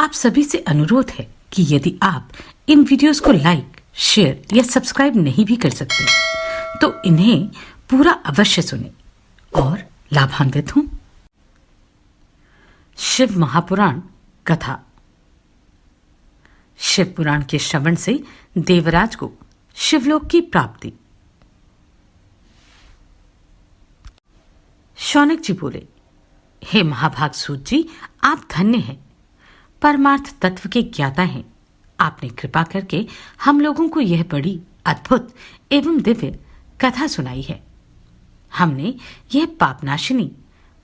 आप सभी से अनुरोध है कि यदि आप इन वीडियोस को लाइक, शेयर या सब्सक्राइब नहीं भी कर सकते तो इन्हें पूरा अवश्य सुनें और लाभान्वित हों। शिव महापुराण कथा। शिव पुराण के श्रवण से देवराज को शिवलोक की प्राप्ति। शौनक जी बोले, हे महाभाग सूत जी, आप धन्य हैं, परमार्थ तत्व के ज्ञाता हैं। आपने कृपा करके हम लोगों को यह बड़ी अद्भुत एवं दिव्य कथा सुनाई है। हमने यह पापनाशिनी,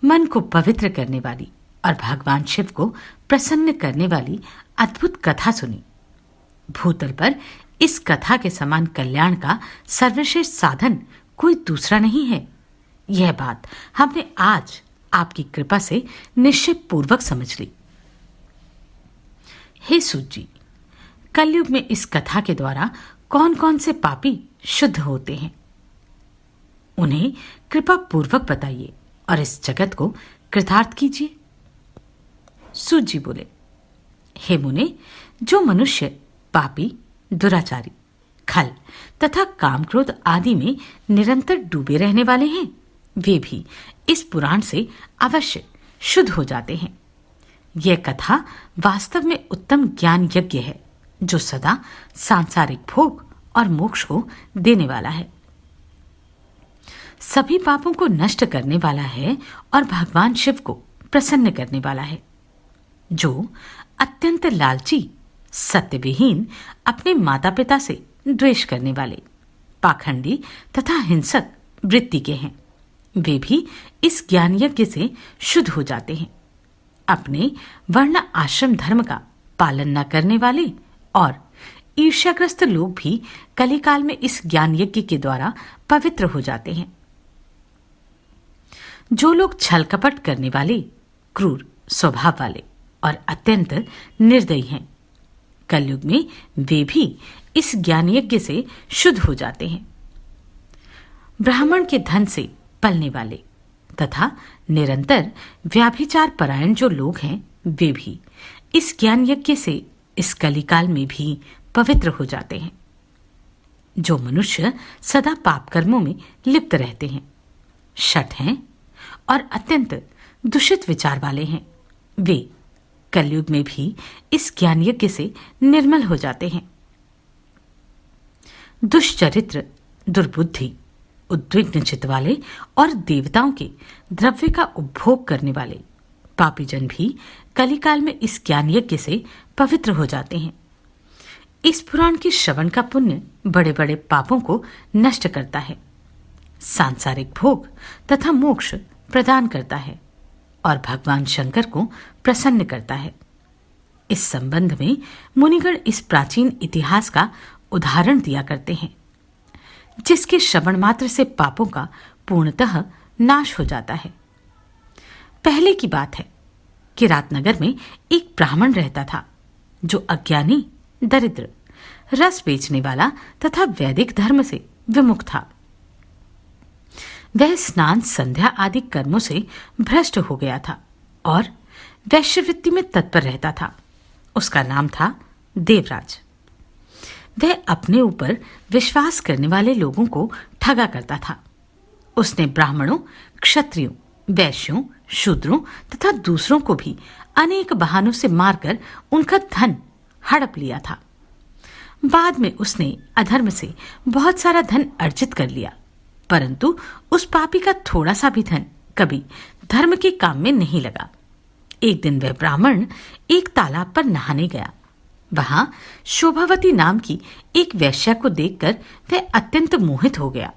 मन को पवित्र करने वाली और भगवान शिव को प्रसन्न करने वाली अद्भुत कथा सुनी। भूतल पर इस कथा के समान कल्याण का सर्वश्रेष्ठ साधन कोई दूसरा नहीं है। यह बात हमने आज आपकी कृपा से निश्चय पूर्वक समझ ली। हे सूत जी, कलयुग में इस कथा के द्वारा कौन कौन से पापी शुद्ध होते हैं, उन्हें कृपा पूर्वक बताइए और इस जगत को कृतार्थ कीजिए। सूत जी बोले, हे मुने, जो मनुष्य पापी, दुराचारी, खल तथा काम क्रोध आदि में निरंतर डूबे रहने वाले हैं, वे भी इस पुराण से अवश्य शुद्ध हो जाते हैं। यह कथा वास्तव में उत्तम ज्ञान यज्ञ है जो सदा सांसारिक भोग और मोक्ष को देने वाला है, सभी पापों को नष्ट करने वाला है और भगवान शिव को प्रसन्न करने वाला है। जो अत्यंत लालची, सत्यविहीन, अपने माता पिता से द्वेष करने वाले, पाखंडी तथा हिंसक वृत्ति के हैं, वे भी इस ज्ञान यज्ञ से शुद्ध हो जाते हैं। अपने वर्ण आश्रम धर्म का पालन न करने वाले और ईर्ष्याग्रस्त लोग भी कलिकाल में इस ज्ञान यज्ञ के द्वारा पवित्र हो जाते हैं। जो लोग छल कपट करने वाले, क्रूर स्वभाव वाले और अत्यंत निर्दयी हैं, कलयुग में वे भी इस ज्ञान यज्ञ से शुद्ध हो जाते हैं। ब्राह्मण के धन से पलने वाले तथा निरंतर व्याभिचार परायण जो लोग हैं, वे भी इस ज्ञान यज्ञ से इस कलिकाल में भी पवित्र हो जाते हैं। जो मनुष्य सदा पाप कर्मों में लिप्त रहते हैं, शठ हैं और अत्यंत दूषित विचार वाले हैं, वे कलयुग में भी इस ज्ञान यज्ञ से निर्मल हो जाते हैं। दुष्चरित्र, दुर्बुद्धि, उद्विग्न चित्त वाले और देवताओं के द्रव्य का उपभोग करने वाले पापीजन भी कलिकाल में इस ज्ञान यज्ञ से पवित्र हो जाते हैं। इस पुराण के श्रवण का पुण्य बड़े बड़े पापों को नष्ट करता है, सांसारिक भोग तथा मोक्ष प्रदान करता है और भगवान शंकर को प्रसन्न करता है। इस संबंध में मुनिगण इस प्राचीन इतिहास का उदाहरण दिया करते हैं, जिसके श्रवण मात्र से पापों का पूर्णतः नाश हो जाता है। पहले की बात है कि रातनगर में एक ब्राह्मण रहता था जो अज्ञानी, दरिद्र, रस बेचने वाला तथा वैदिक धर्म से विमुख था। वह स्नान, संध्या आदि कर्मों से भ्रष्ट हो गया था और वैश्यवृत्ति में तत्पर रहता था। उसका नाम था देवराज। वह अपने ऊपर विश्वास करने वाले लोगों को ठगा करता था। उसने ब्राह्मणों, क्षत्रियों, वैश्यों, शूद्रों तथा दूसरों को भी अनेक बहानों से मारकर उनका धन हड़प लिया था। बाद में उसने अधर्म से बहुत सारा धन अर्जित कर लिया, परंतु उस पापी का थोड़ा सा भी धन कभी धर्म के काम में नहीं लगा। एक दिन वह ब्राह्मण एक तालाब पर नहाने गया। वहां शोभावती नाम की एक वैश्या को देखकर वह अत्यंत मोहित हो गया।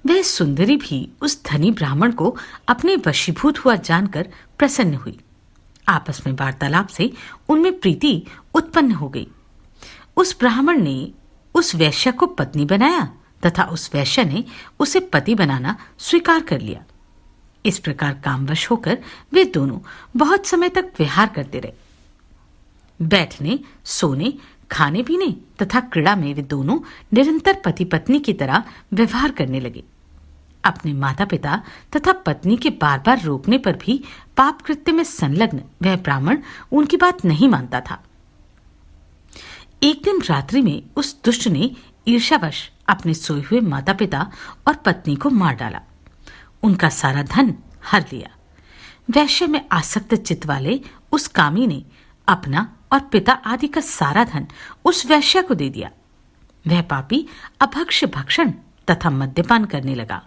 वह सुंदरी भी उस धनी ब्राह्मण को अपने वशीभूत हुआ जानकर प्रसन्न हुई। आपस में वार्तालाप से उनमें प्रीति उत्पन्न हो गई। उस ब्राह्मण ने उस वैश्या को पत्नी बनाया तथा उस वैश्या ने उसे पति बनाना स्वीकार कर लिया। इस प्रकार कामवश होकर वे दोनों बहुत समय तक विहार करते रहे। बैठने, सोने, खाने पीने तथा क्रीड़ा में वे दोनों निरंतर पति पत्नी की तरह व्यवहार करने लगे। अपने माता पिता तथा पत्नी के बार बार रोकने पर भी पाप कृत्य में संलग्न वह ब्राह्मण उनकी बात नहीं मानता था। एक दिन रात्रि में उस दुष्ट ने ईर्ष्यावश अपने सोए हुए माता पिता और पत्नी को मार डाला, उनका सारा धन हर लिया। वैश्य में आसक्त चित्त वाले उस कामी ने अपना और पिता आदि का सारा धन उस वैश्य को दे दिया। वह पापी अभक्ष्य भक्षण तथा मद्यपान करने लगा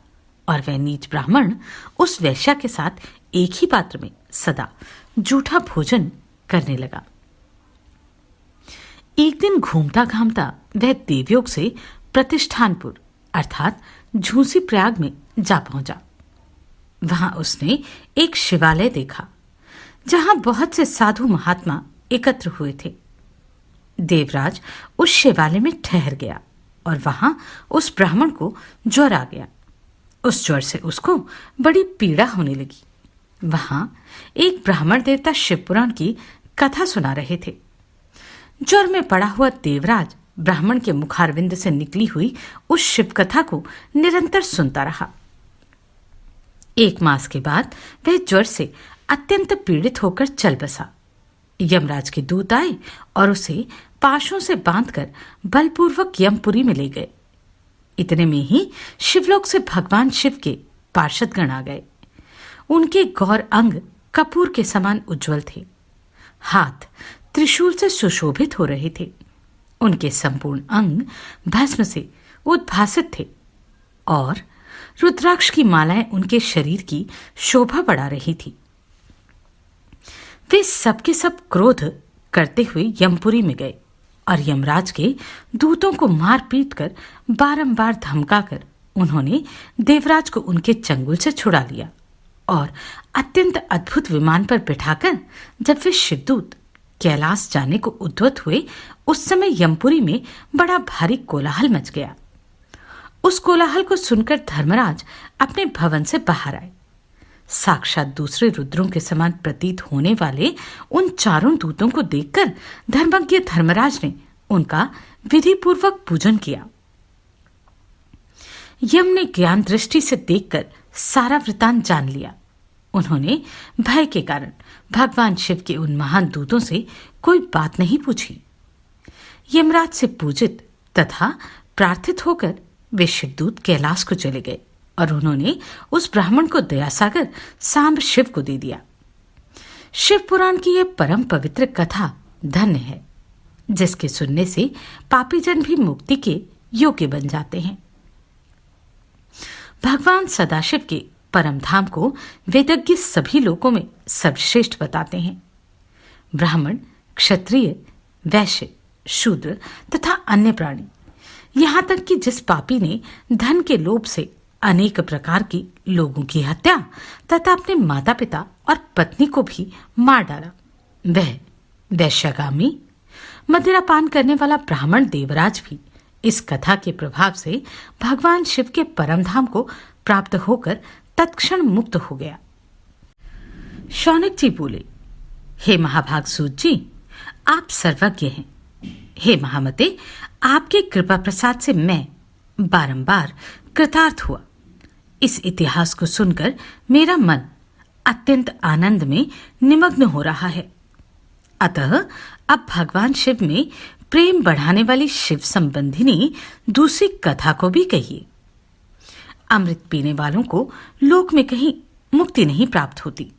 और वह नीच ब्राह्मण उस वैश्य के साथ एक ही पात्र में सदा जूठा भोजन करने लगा। एक दिन घूमता घामता वह देवयोग से प्रतिष्ठानपुर अर्थात झूसी प्रयाग में जा पहुंचा। वहां उसने एक शिवालय देखा जहां बहुत से साधु महात्मा एकत्र हुए थे। देवराज उस शिवालय में ठहर गया और वहां उस ब्राह्मण को ज्वर आ गया। उस ज्वर से उसको बड़ी पीड़ा होने लगी। वहां एक ब्राह्मण देवता शिवपुराण की कथा सुना रहे थे। ज्वर में पड़ा हुआ देवराज ब्राह्मण के मुखारविंद से निकली हुई उस शिव कथा को निरंतर सुनता रहा। 1 मास के बाद वह ज्वर से अत्यंत पीड़ित होकर चल बसा। यमराज के दूत आए और उसे पाशों से बांधकर बलपूर्वक यमपुरी में ले गए। इतने में ही शिवलोक से भगवान शिव के पार्षदगण आ गए। उनके गौर अंग कपूर के समान उज्जवल थे। हाथ त्रिशूल से सुशोभित हो रहे थे। उनके संपूर्ण अंग भस्म से उद्भासित थे और रुद्राक्ष की मालाएं उनके शरीर की शोभा बढ़ा रही थी। वे सबके सब क्रोध करते हुए यमपुरी में गए और यमराज के दूतों को मार पीट कर बारंबार धमकाकर उन्होंने देवराज को उनके चंगुल से छुड़ा लिया और अत्यंत अद्भुत विमान पर बिठाकर जब वे शिवदूत कैलाश जाने को उद्यत हुए उस समय यमपुरी में बड़ा भारी कोलाहल मच गया। उस कोलाहल को सुनकर धर्मराज अपने भवन से बाहर आए। साक्षात दूसरे रुद्रों के समान प्रतीत होने वाले उन चारों दूतों को देखकर धर्मज्ञ धर्मराज ने उनका विधिपूर्वक पूजन किया। यम ने ज्ञान दृष्टि से देखकर सारा वृतांत जान लिया। उन्होंने भय के कारण भगवान शिव के उन महान दूतों से कोई बात नहीं पूछी। यमराज से पूजित तथा प्रार्थित होकर वे शिवदूत कैलाश को चले गए और उन्होंने उस ब्राह्मण को दयासागर सांब शिव को दे दिया। शिव पुराण की यह परम पवित्र कथा धन्य है, जिसके सुनने से पापीजन भी मुक्ति के योग्य बन जाते हैं। भगवान सदाशिव के परम धाम को वेदज्ञ सभी लोकों में सर्वश्रेष्ठ बताते हैं। ब्राह्मण, क्षत्रिय, वैश्य, शूद्र तथा अन्य प्राणी, यहां तक कि जिस पापी ने धन के लोभ से अनेक प्रकार की लोगों की हत्या तथा अपने माता पिता और पत्नी को भी मार डाला, वह वैश्यगामी मदिरापान करने वाला ब्राह्मण देवराज भी इस कथा के प्रभाव से भगवान शिव के परम धाम को प्राप्त होकर तत्क्षण मुक्त हो गया। शौनक जी बोले, हे महाभाग सूत जी, आप सर्वज्ञ हैं। हे महामते, आपके कृपा प्रसाद से मैं बारंबार कृतार्थ हुआ। इस इतिहास को सुनकर मेरा मन अत्यंत आनंद में निमग्न हो रहा है। अतः अब भगवान शिव में प्रेम बढ़ाने वाली शिव संबंधिनी दूसरी कथा को भी कहिए। अमृत पीने वालों को लोक में कहीं मुक्ति नहीं प्राप्त होती,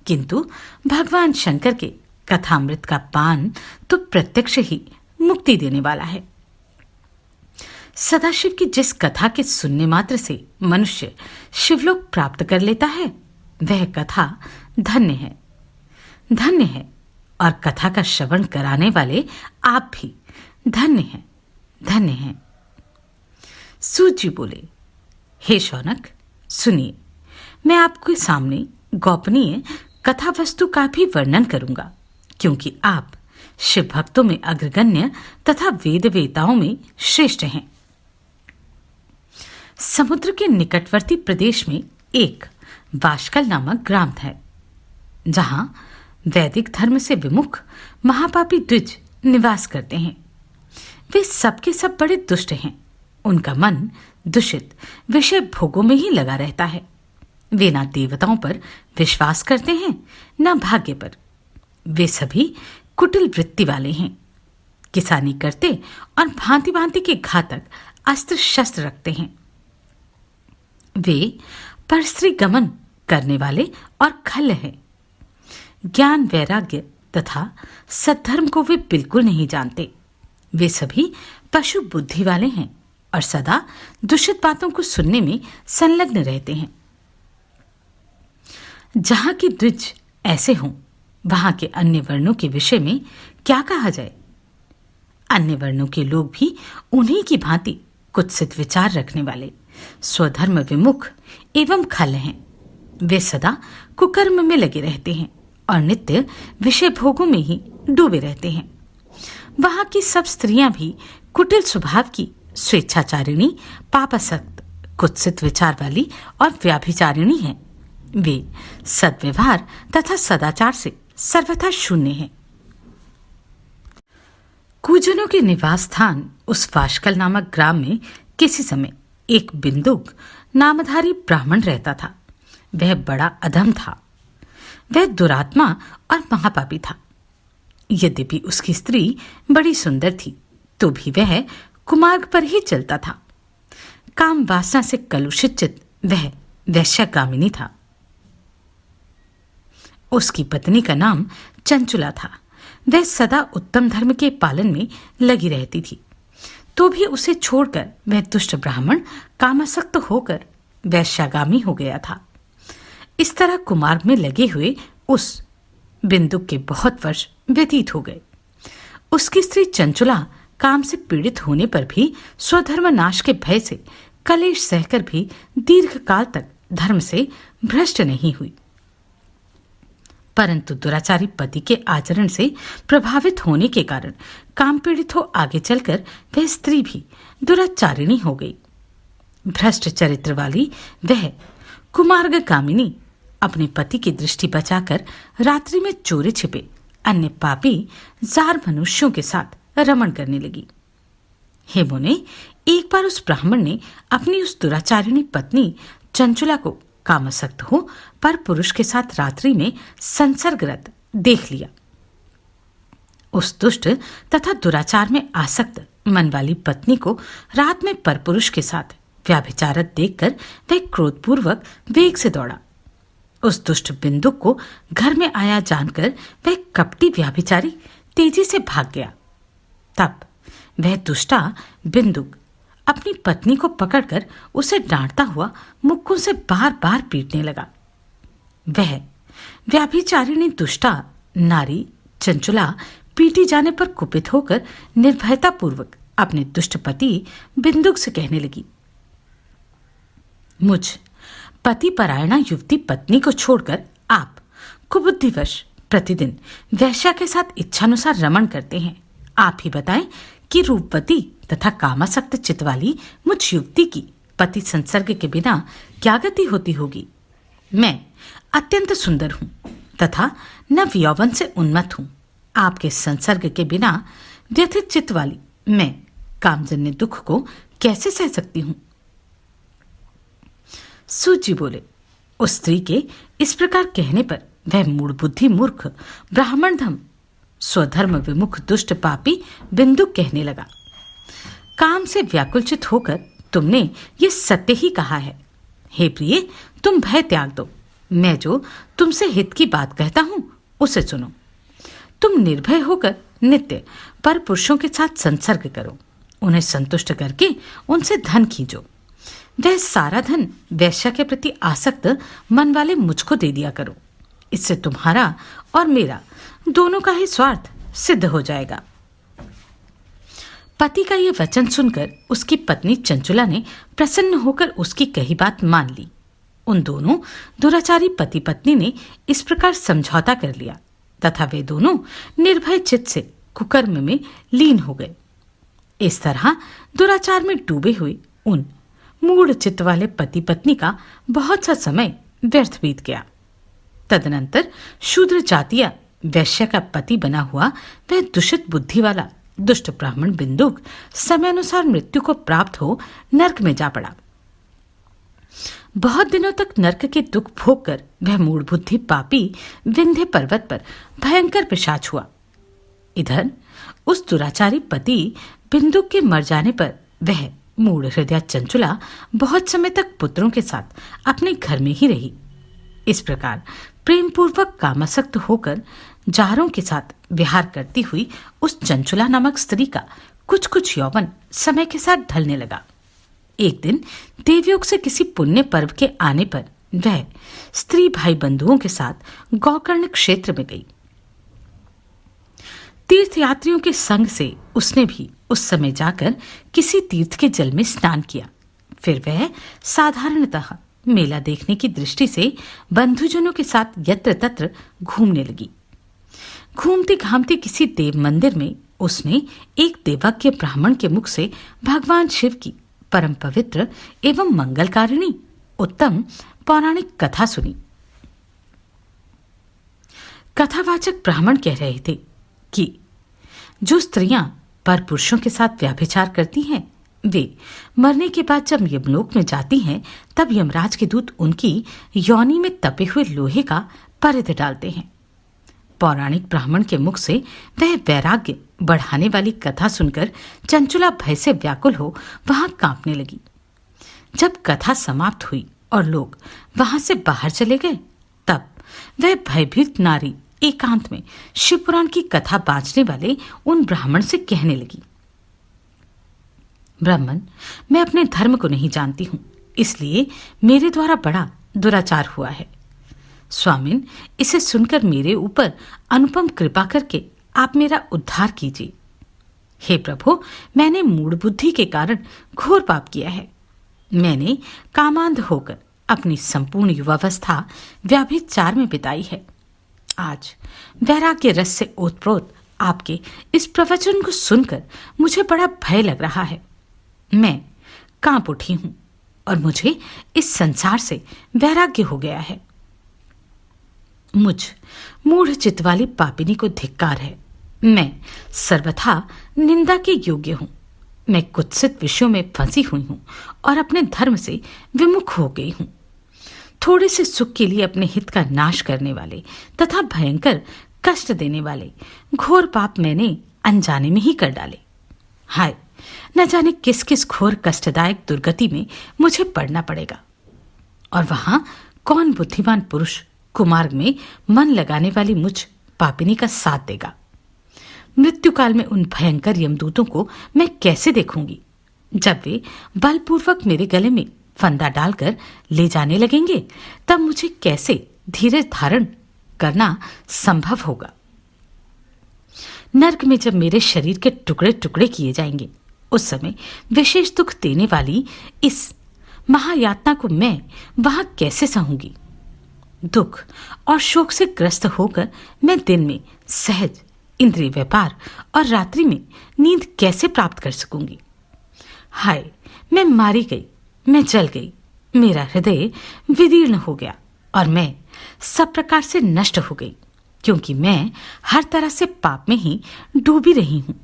किंतु भगवान शंकर के कथामृत का पान तो प्रत्यक्ष ही मुक्ति देने वाला है। सदाशिव की जिस कथा के सुनने मात्र से मनुष्य शिवलोक प्राप्त कर लेता है, वह कथा धन्य है, धन्य है। और कथा का श्रवण कराने वाले आप भी धन्य हैं, धन्य हैं। सूत जी बोले, हे शौनक, सुनिए, मैं आपके सामने गोपनीय कथा वस्तु का भी वर्णन करूंगा, क्योंकि आप शिव भक्तों में अग्रगण्य तथा वेद वेताओं में श्रेष्ठ हैं। समुद्र के निकटवर्ती प्रदेश में एक बाष्कल नामक ग्राम है, जहां वैदिक धर्म से विमुख महापापी द्विज निवास करते हैं। वे सबके सब बड़े दुष्ट हैं उनका मन दूषित विषय भोगों में ही लगा रहता है। वे ना देवताओं पर विश्वास करते हैं, ना भाग्य पर। वे सभी कुटिल वृत्ति वाले हैं। किसानी करते और भांति भांति के घातक अस्त्र शस्त्र रखते हैं। वे परस्त्री गमन करने वाले और खल हैं। ज्ञान, वैराग्य तथा सद्धर्म को वे बिल्कुल नहीं जानते। वे सभी पशु बुद्धि वाले हैं और सदा दूषित बातों को सुनने में संलग्न रहते हैं। जहां के द्विज ऐसे हों, वहां के अन्य वर्णों के विषय में क्या कहा जाए। अन्य वर्णों के लोग भी उन्हीं की भांति कुत्सित विचार रखने वाले, स्वधर्म विमुख एवं खल हैं। वे सदा कुकर्म में लगे रहते हैं और नित्य विषय भोगों में ही डूबे रहते हैं। वहां की सब स्त्रियां भी कुटिल स्वभाव की, स्वेच्छाचारिणी, पापासक्त, कुत्सित विचार वाली और व्याभिचारिणी हैं। वे सद्व्यवहार तथा सदाचार से सर्वथा शून्य हैं। कुजनों के निवास स्थान उस वाशकल नामक ग्राम में किसी समय एक बिंदुक नामधारी ब्राह्मण रहता था। वह बड़ा अधम था। वह दुरात्मा और महापापी था। यद्यपि उसकी स्त्री बड़ी सुंदर थी, तो भी वह कुमार्ग पर ही चलता था। काम वासना से कलुषित चित्त वह वैश्यगामिनी था। उसकी पत्नी का नाम चंचुला था। वह सदा उत्तम धर्म के पालन में लगी रहती थी, तो भी उसे छोड़कर वह दुष्ट ब्राह्मण कामासक्त होकर वैश्यागामी हो गया था। इस तरह कुमार्ग में लगे हुए उस बिंदुक के बहुत वर्ष व्यतीत हो गए। उसकी स्त्री चंचुला काम से पीड़ित होने पर भी स्वधर्म नाश के भय से कलेश सहकर भी दीर्घ काल तक धर्म से भ्रष्ट नहीं हुई। परंतु दुराचारी पति के आचरण से प्रभावित होने के कारण काम पीड़ित हो आगे चलकर वह स्त्री भी दुराचारिणी हो गई। भ्रष्ट चरित्र वाली वह कुमार्गगामिनी अपने पति की दृष्टि बचाकर रात्रि में चोरी छिपे अन्य पापी जार मनुष्यों के साथ रमण करने लगी। हे मुने, एक बार उस ब्राह्मण ने अपनी उस दुराचारिणी पत्नी चंचुला को कामासक्त हो पर पुरुष के साथ रात्रि में संसर्गरत देख लिया। उस दुष्ट तथा दुराचार में आसक्त मन वाली पत्नी को रात में परपुरुष के साथ व्याभिचारत देखकर वह क्रोधपूर्वक वेग से दौड़ा। उस दुष्ट बिंदुक को घर में आया जानकर वह कपटी व्याभिचारी तेजी से भाग गया। तब वह दुष्टा बिंदुक अपनी पत्नी को पकड़कर उसे डांटता हुआ मुक्कों से बार बार पीटने लगा। वह व्याभिचारिणी दुष्टा नारी चंचुला पीटी जाने पर कुपित होकर निर्भयतापूर्वक अपने दुष्ट पति बिंदुक से कहने लगी, मुझ पति परायणा युवती पत्नी को छोड़कर आप कुबुद्धिवश प्रतिदिन वैश्या के साथ इच्छानुसार रमण करते हैं। आप ही बताएं कि रूपवती तथा कामासक्त चित्त वाली मुझ युवती की पति संसर्ग के बिना क्या गति होती होगी। मैं अत्यंत सुंदर हूं तथा नव यौवन से उन्मत्त हूं। आपके संसर्ग के बिना व्यथित चित्त वाली मैं कामजन्य दुख को कैसे सह सकती हूं। सूजी बोले, उस स्त्री के इस प्रकार कहने पर वह मूढ़ बुद्धि मूर्ख ब्राह्मण धम स्वधर्म विमुख दुष्ट पापी बिंदुक कहने लगा, काम से व्याकुलचित होकर तुमने ये सत्य ही कहा है। हे प्रिय, तुम भय त्याग दो। मैं जो तुमसे हित की बात कहता हूं उसे सुनो। तुम निर्भय होकर नित्य पर पुरुषों के साथ संसर्ग करो, उन्हें संतुष्ट करके उनसे धन खींचो। वह सारा धन वैश्या के प्रति आसक्त मन वाले मुझको दे दिया करो। इससे तुम्हारा और मेरा दोनों का ही स्वार्थ सिद्ध हो जाएगा। पति का यह वचन सुनकर उसकी पत्नी चंचुला ने प्रसन्न होकर उसकी कही बात मान ली। उन दोनों दुराचारी पति पत्नी ने इस प्रकार समझौता कर लिया तथा वे दोनों निर्भय चित्त से कुकर्म में लीन हो गए। इस तरह दुराचार में डूबे हुए उन मूढ़ चित्त वाले पति पत्नी का बहुत सा समय व्यर्थ बीत गया। तदनंतर शूद्र जातिया वैश्य का पति बना हुआ वह दूषित बुद्धि वाला दुष्ट ब्राह्मण बिंदुक समयानुसार मृत्यु को प्राप्त हो नरक में जा पड़ा। बहुत दिनों तक नरक के दुख भोग कर वह मूढ़ बुद्धि पापी विंध्य पर्वत पर भयंकर पिशाच हुआ। इधर उस दुराचारी पति बिंदुक के मर जाने पर वह मूढ़ हृदय चंचुला बहुत समय तक पुत्रों के साथ अपने घर में ही रही। इस प्रकार प्रेम पूर्वक कामासक्त होकर जारों के साथ विहार करती हुई उस चंचुला नामक स्त्री का कुछ कुछ यौवन समय के साथ ढलने लगा। एक दिन देवयोग से किसी पुण्य पर्व के आने पर वह स्त्री भाई बंधुओं के साथ गौकर्ण क्षेत्र में गई। तीर्थयात्रियों के संग से उसने भी उस समय जाकर किसी तीर्थ के जल में स्नान किया। फिर वह साधारणतः मेला देखने की दृष्टि से बंधुजनों के साथ यत्र तत्र घूमने लगी। घूमते घामते किसी देव मंदिर में उसने एक देवज्ञ ब्राह्मण के मुख से भगवान शिव की परम पवित्र एवं मंगलकारिणी उत्तम पौराणिक कथा सुनी। कथावाचक ब्राह्मण कह रहे थे कि जो स्त्रियां पर पुरुषों के साथ व्यभिचार करती हैं, वे मरने के बाद जब यमलोक में जाती हैं, तब यमराज के दूत उनकी योनि में तपे हुए लोहे का परिध डालते हैं। पौराणिक ब्राह्मण के मुख से वह वैराग्य बढ़ाने वाली कथा सुनकर चंचुला भय से व्याकुल हो वहां कांपने लगी। जब कथा समाप्त हुई और लोग वहां से बाहर चले गए, तब वह भयभीत नारी एकांत में शिवपुराण की कथा बांचने वाले उन ब्राह्मण से कहने लगी, ब्राह्मण, मैं अपने धर्म को नहीं जानती हूं, इसलिए मेरे द्वारा बड़ा दुराचार हुआ है। स्वामिन, इसे सुनकर मेरे ऊपर अनुपम कृपा करके आप मेरा उद्धार कीजिए। हे प्रभु, मैंने मूढ़ बुद्धि के कारण घोर पाप किया है। मैंने कामांध होकर अपनी संपूर्ण युवावस्था व्याभिचार में बिताई है। आज वैराग्य रस से ओतप्रोत आपके इस प्रवचन को सुनकर मुझे बड़ा भय लग रहा है। मैं कांप उठी हूं और मुझे इस संसार से वैराग्य हो गया है। मुझ मूढ़ चित्त वाली पापिनी को धिक्कार है। मैं सर्वथा निंदा के योग्य हूं। मैं कुत्सित विषयों में फंसी हुई हूं और अपने धर्म से विमुख हो गई हूं। थोड़े से सुख के लिए अपने हित का नाश करने वाले तथा भयंकर कष्ट देने वाले घोर पाप मैंने अनजाने में ही कर डाले। हाय, न जाने किस किस घोर कष्टदायक दुर्गति में मुझे पड़ना पड़ेगा, और वहां कौन बुद्धिमान पुरुष कुमार्ग में मन लगाने वाली मुझ पापिनी का साथ देगा। मृत्यु काल में उन भयंकर यमदूतों को मैं कैसे देखूंगी, जब वे बलपूर्वक मेरे गले में फंदा डालकर ले जाने लगेंगे, तब मुझे कैसे धीरज धारण करना संभव होगा। नरक में जब मेरे शरीर के टुकड़े टुकड़े किए जाएंगे, उस समय विशेष दुख देने वाली इस महायातना को मैं वहां कैसे सहूंगी। दुख और शोक से ग्रस्त होकर मैं दिन में सहज इंद्रिय व्यापार और रात्रि में नींद कैसे प्राप्त कर सकूंगी। हाय, मैं मारी गई, मैं जल गई, मेरा हृदय विदीर्ण हो गया और मैं सब प्रकार से नष्ट हो गई, क्योंकि मैं हर तरह से पाप में ही डूबी रही हूं।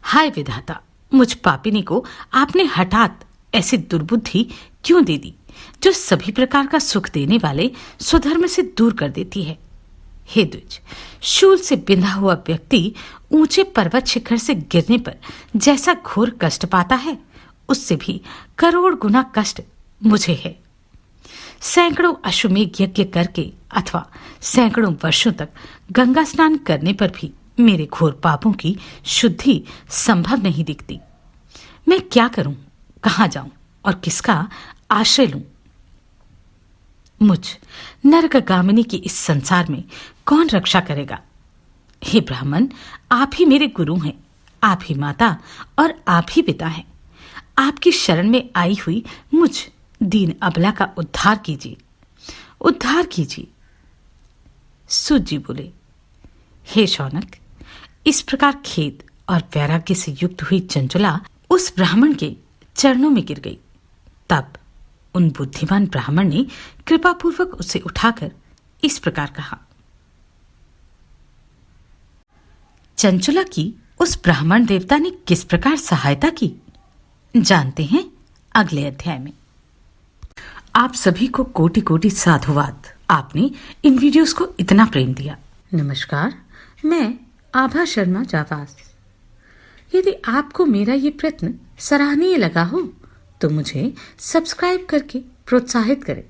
हाय विधाता, मुझ पापिनी को आपने हठात ऐसी दुर्बुद्धि क्यों दे दी, जो सभी प्रकार का सुख देने वाले स्वधर्म से दूर कर देती है। हे द्विज, शूल से बिंधा हुआ व्यक्ति ऊंचे पर्वत शिखर से गिरने पर जैसा घोर कष्ट पाता है, उससे भी करोड़ गुना कष्ट मुझे है। सैकड़ों अश्वमेघ यज्ञ करके अथवा सैकड़ों वर्षों तक गंगा स्नान करने पर भी मेरे घोर पापों की शुद्धि संभव नहीं दिखती। मैं क्या करूं, कहां जाऊं और किसका आश्रय लूं। मुझ नरकगामिनी की इस संसार में कौन रक्षा करेगा। हे ब्राह्मण, आप ही मेरे गुरु हैं, आप ही माता और आप ही पिता हैं। आपकी शरण में आई हुई मुझ दीन अबला का उद्धार कीजिए, उद्धार कीजिए। सूत जी बोले, हे शौनक, इस प्रकार खेद और वैराग्य से युक्त हुई चंचुला उस ब्राह्मण के चरणों में गिर गई। तब उन बुद्धिमान ब्राह्मण ने कृपापूर्वक उसे उठाकर इस प्रकार कहा, चंचला की उस ब्राह्मण देवता ने किस प्रकार सहायता की, जानते हैं अगले अध्याय में। आप सभी को कोटि कोटि साधुवाद। आपने इन वीडियोस को इतना प्रेम दिया। नमस्कार, मैं आभा शर्मा जावास। यदि आपको मेरा ये प्रयत्न सराहनीय लगा हो तो मुझे सब्सक्राइब करके प्रोत्साहित करें।